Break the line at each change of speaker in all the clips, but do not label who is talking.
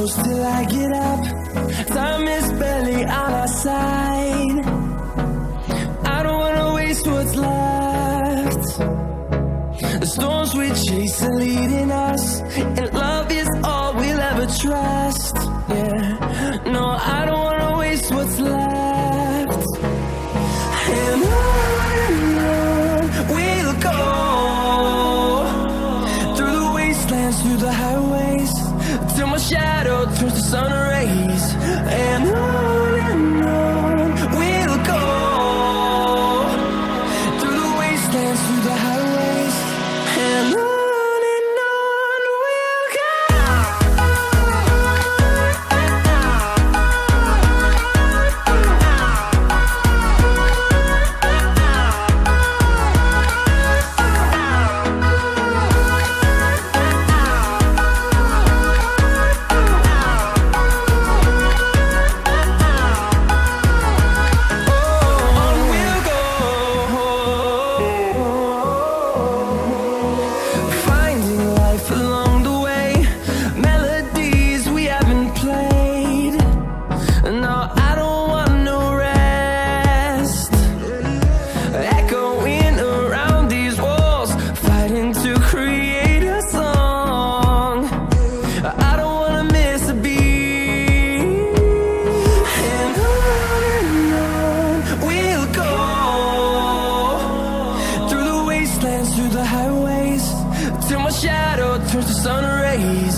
close till I get up. Time is barely on our side. I don't wanna waste what's left. The storms we chase are leading us, and love is all we'll ever trust. Yeah, no, I don't wanna waste what's left. And on we'll go, through the wastelands, through the highways, till my shadow turns to sun rays. And on we'll go, through the wastelands, through the highways, and on we'll go. Through the highways, till my shadow turns to sun rays.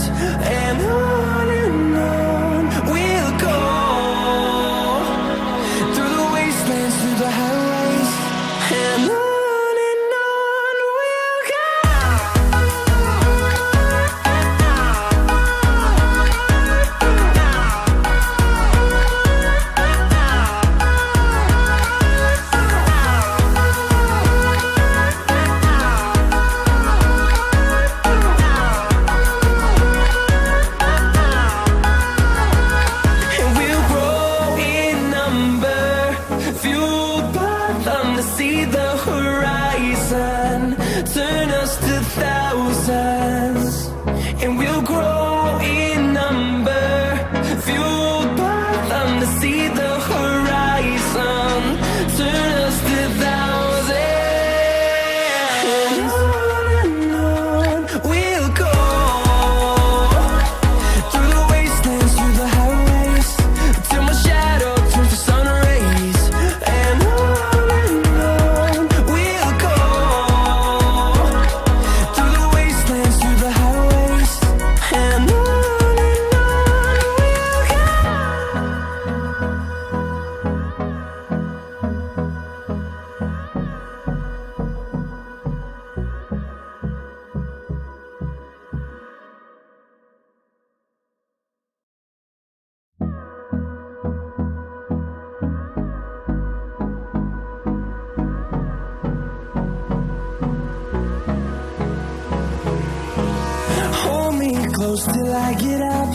And on we'll go, through the wastelands, through the highways, and on we'll go. See the horizon, turn us to thousands, and we'll grow in number, fueled by them to see the horizon, turn us to thousands. And on we'll go, through the wastelands, through the highways, till my shadow turns to sun rays. And close till I get up.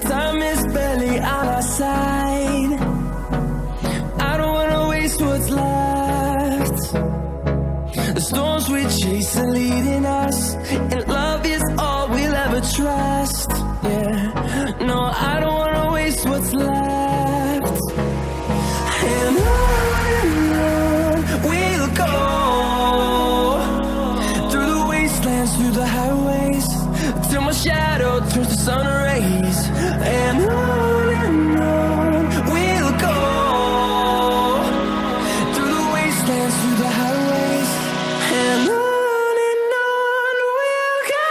Time is barely on our side. I don't wanna waste what's left. The storms we chase are leading us, and love is all we'll ever trust. Yeah, no, I don't wanna waste what's left. And on we'll go, through the wastelands, through the highways, till my shadow turns to sun rays. And on we'll go, through the wastelands, through the highways, and on we'll go.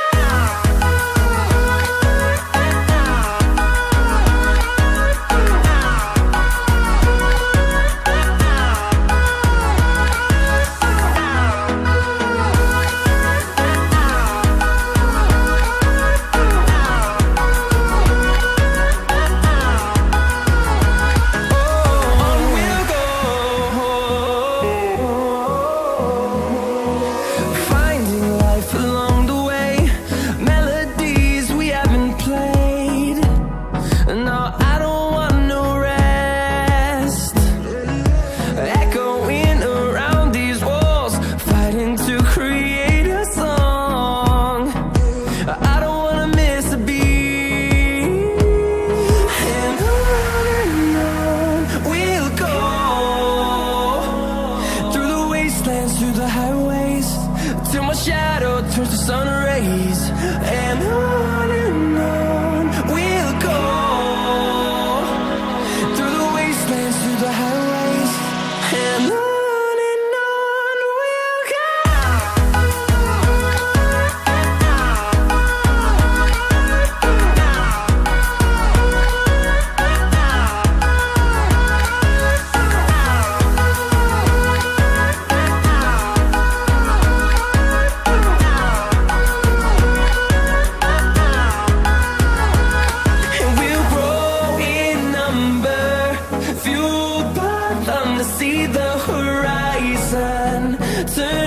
turn